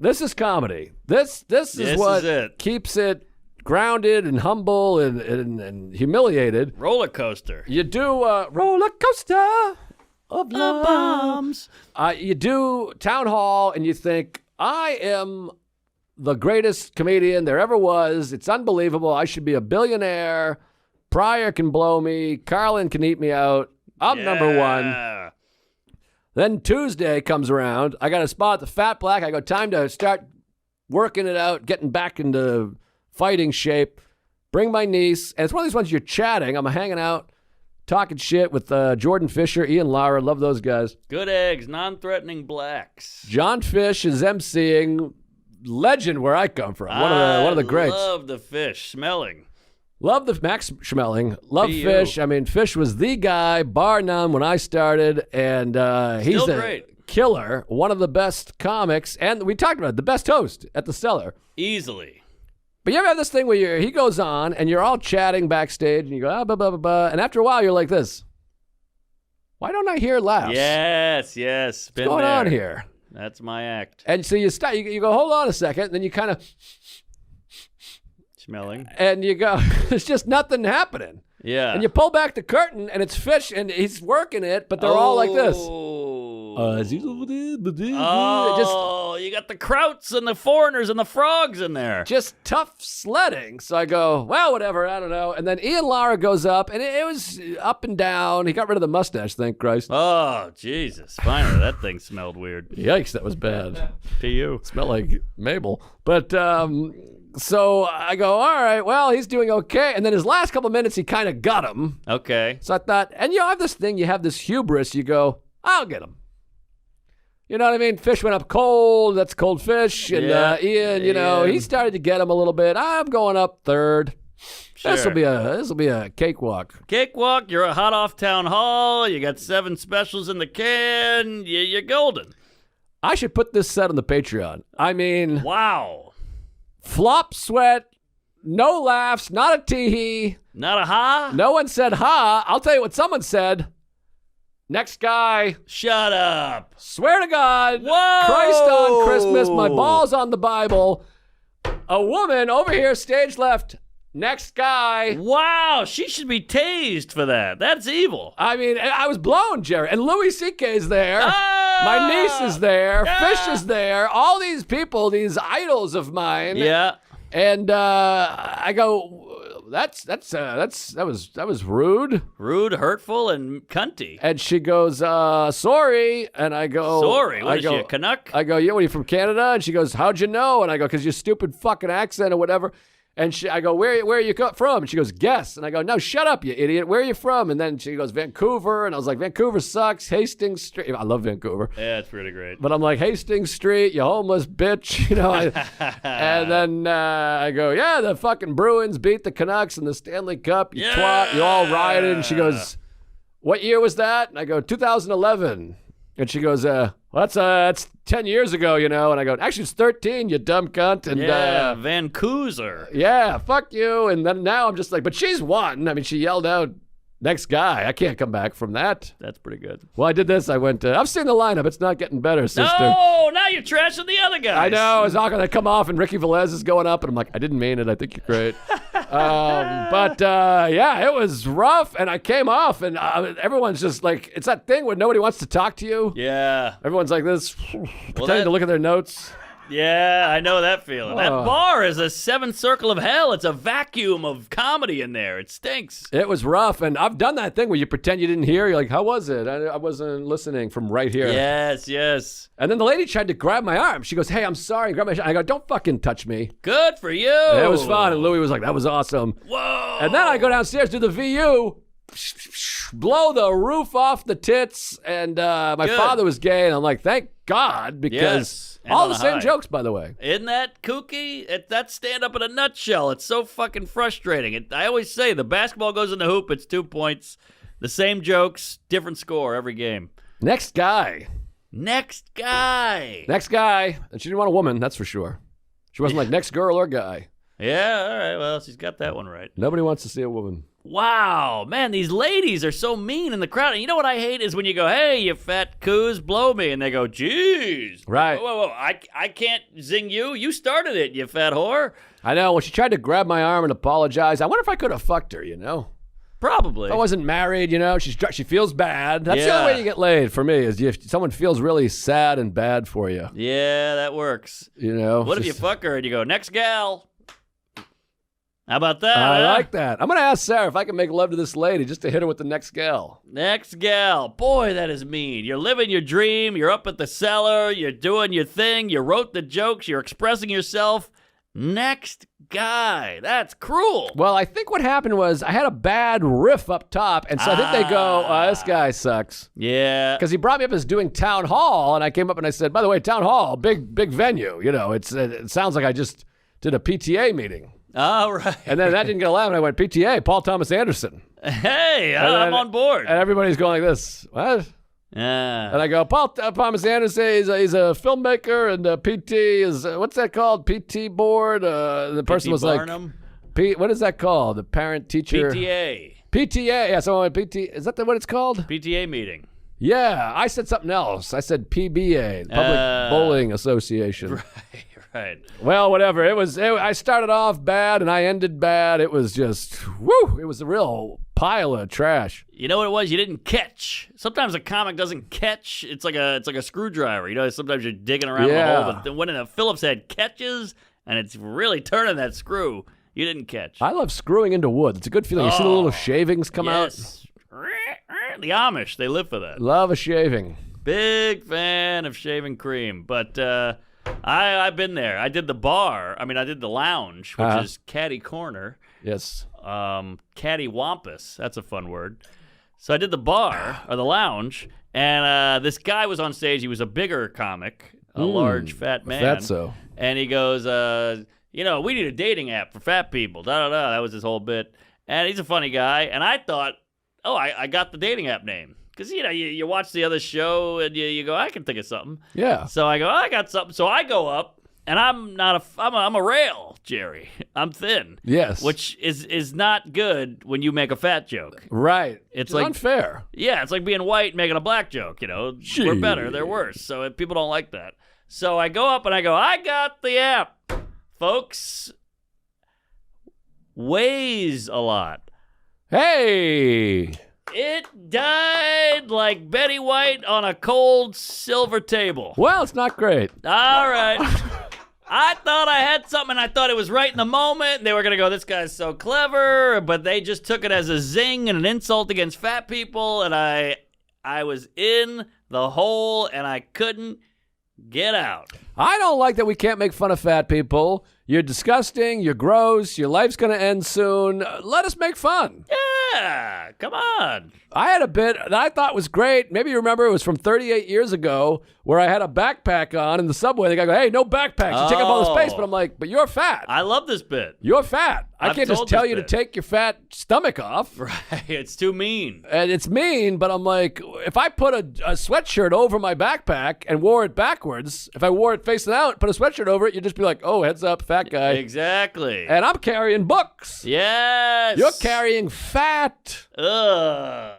This is comedy. This is what keeps it grounded and humble and humiliated. Roller coaster. You do roller coaster of love. Bombs. You do town hall and you think, I am the greatest comedian there ever was. It's unbelievable. I should be a billionaire. Pryor can blow me. Carlin can eat me out. I'm number one. Then Tuesday comes around. I got a spot at the Fat Black. I go, time to start working it out, getting back into fighting shape. Bring my niece. And it's one of these ones you're chatting. I'm hanging out, talking shit with Jordan Fisher, Ian Lara. Love those guys. Good eggs, non-threatening blacks. John Fish is emceeing. Legend where I come from. One of the greats. Love the Fish. Smelling. Love the Max Schmeling. Love P.U. Fish. I mean, Fish was the guy, bar none, when I started, and he's Still a great. Killer. One of the best comics, and we talked about it, the best host at the Cellar. Easily. But you ever have this thing where he goes on, and you're all chatting backstage, and you go, blah, blah, blah, blah, and after a while, you're like this. Why don't I hear laughs? Yes. What's going on here? That's my act. And so you start. You go, hold on a second, and then you kind of smelling, and you go, there's just nothing happening. Yeah. And you pull back the curtain, and it's Fish, and he's working it, but they're all like this. You got the Krauts and the Foreigners and the Frogs in there. Just tough sledding. So I go, well, whatever, I don't know. And then Ian Lara goes up, and it was up and down. He got rid of the mustache, thank Christ. Oh, Jesus. Finally, that thing smelled weird. Yikes, that was bad. P.U. Smelled like Mabel. But so I go, all right, well, he's doing okay. And then his last couple minutes, he kind of got him. Okay. So I thought, and you have this thing, you have this hubris, you go, I'll get him. You know what I mean? Fish went up cold. That's cold fish. And Ian, he started to get him a little bit. I'm going up third. Sure. This will be a cakewalk. Cakewalk. You're a hot off town hall. You got 7 specials in the can. You're golden. I should put this set on the Patreon. I mean, wow. Flop sweat, no laughs, not a tee-hee. Not a ha? No one said ha. I'll tell you what someone said. Next guy. Shut up. Swear to God. Whoa. Christ on Christmas. My balls on the Bible. A woman over here, stage left. Next guy. Wow. She should be tased for that. That's evil. I mean, I was blown, Jerry. And Louis C.K.'s there. My niece is there. Fish is there. All these people, these idols of mine. Yeah. And I go, that was rude. Rude, hurtful, and cunty. And she goes, sorry. And I go, sorry? What is she, a Canuck? I go, yeah, what are you, from Canada? And she goes, how'd you know? And I go, because your stupid fucking accent or whatever. And I go, where are you from? And she goes, guess. And I go, no, shut up, you idiot. Where are you from? And then she goes, Vancouver. And I was like, Vancouver sucks. Hastings Street. I love Vancouver. Yeah, it's really great. But I'm like, Hastings Street, you homeless bitch. And then I go, yeah, the fucking Bruins beat the Canucks in the Stanley Cup. You twat. You all rioted. And she goes, what year was that? And I go, 2011. And she goes, well, that's 10 years ago, And I go, actually, it's 13, you dumb cunt. And Vancouver. Yeah, fuck you. And then now I'm just like, but she's won. I mean, she yelled out, next guy. I can't come back from that. That's pretty good. Well, I did this. I went, I've seen the lineup. It's not getting better, sister. No, now you're trashing the other guys. I know. It's not going to come off, and Ricky Velez is going up. And I'm like, I didn't mean it. I think you're great. Yeah, it was rough. And I came off, and everyone's just like, it's that thing where nobody wants to talk to you. Yeah. Everyone's like this, pretending to look at their notes. Yeah, I know that feeling. That bar is a 7th circle of hell. It's a vacuum of comedy in there. It stinks. It was rough, and I've done that thing where you pretend you didn't hear. You're like, how was it? I wasn't listening from right here. Yes. And then the lady tried to grab my arm. She goes, hey, I'm sorry. Grab my arm. I go, don't fucking touch me. Good for you. It was fun, and Louis was like, that was awesome. Whoa. And then I go downstairs to the VU, blow the roof off the tits, and my father was gay, and I'm like, thank God, because... all the same jokes, by the way. Isn't that kooky? That's stand-up in a nutshell. It's so fucking frustrating. I always say, the basketball goes in the hoop, it's 2 points. The same jokes, different score every game. Next guy. And she didn't want a woman, that's for sure. She wasn't like next girl or guy. Yeah, all right. Well, she's got that one right. Nobody wants to see a woman. Wow, man, these ladies are so mean in the crowd. And you know what I hate is when you go, hey, you fat coos, blow me. And they go, geez. Right. Whoa. I can't zing you. You started it, you fat whore. I know. When she tried to grab my arm and apologize, I wonder if I could have fucked her, you know? Probably. If I wasn't married, you know, she feels bad. That's the only way you get laid for me is if someone feels really sad and bad for you. Yeah, that works. You know? What if you fuck her and you go, next gal? How about that? I huh? like that. I'm going to ask Sarah if I can make love to this lady just to hit her with the next gal. Next gal. Boy, that is mean. You're living your dream. You're up at the cellar. You're doing your thing. You wrote the jokes. You're expressing yourself. Next guy. That's cruel. Well, I think what happened was I had a bad riff up top, and so I think they go, this guy sucks. Yeah. Because he brought me up as doing town hall, and I came up and I said, by the way, town hall, big venue. You know, it sounds like I just did a PTA meeting. All right. And then that didn't get allowed, and I went, PTA, Paul Thomas Anderson. Hey, I'm on board. And everybody's going like this. What? Yeah. And I go, Paul Thomas Anderson, he's a filmmaker, and PT is, what's that called? PT board? The person was Barnum? like, what is that called? The parent-teacher? PTA. PTA, yeah, so I went, PT, is that what it's called? PTA meeting. Yeah, I said something else. I said PBA, Public Bowling Association. Right. Well, whatever. I started off bad and I ended bad. It was just, whoo, it was a real pile of trash. You know what it was? You didn't catch. Sometimes a comic doesn't catch. It's like a screwdriver. You know, sometimes you're digging around in the hole, but then when a Phillips head catches and it's really turning that screw, you didn't catch. I love screwing into wood. It's a good feeling. You see the little shavings come out? The Amish, they live for that. Love a shaving. Big fan of shaving cream. But I've been there. I did the bar. I mean, I did the lounge, which is Caddy Corner. Yes. Caddy Wampus. That's a fun word. So I did the bar, or the lounge, and this guy was on stage. He was a bigger comic, a large, fat man. That's so. And he goes, we need a dating app for fat people. Da-da-da. That was his whole bit. And he's a funny guy. And I thought, I got the dating app name. Because, you watch the other show and you go, I can think of something. Yeah. So I go, I got something. So I go up, and I'm a rail, Jerry. I'm thin. Yes. Which is not good when you make a fat joke. Right. It's like unfair. Yeah, it's like being white and making a black joke, We're better, they're worse. So people don't like that. So I go up and I go, I got the app, folks. Weighs a lot. Hey. It died like Betty White on a cold silver table. Well, it's not great. All right. I thought I had something, and I thought it was right in the moment. And they were going to go, this guy's so clever, but they just took it as a zing and an insult against fat people, and I was in the hole, and I couldn't get out. I don't like that we can't make fun of fat people. You're disgusting. You're gross. Your life's going to end soon. Let us make fun. Yeah, come on. I had a bit that I thought was great. Maybe you remember it was from 38 years ago where I had a backpack on in the subway. The guy go, hey, no backpacks. You take up all the space. But I'm like, but you're fat. I love this bit. You're fat. I can't just tell you to bit. take your fat stomach off. Right, it's too mean. And it's mean, but I'm like, if I put a sweatshirt over my backpack and wore it backwards, if I wore it facing out, put a sweatshirt over it, you'd just be like, oh, heads up, fat guy. Exactly. And I'm carrying books. Yes. You're carrying fat. Ugh.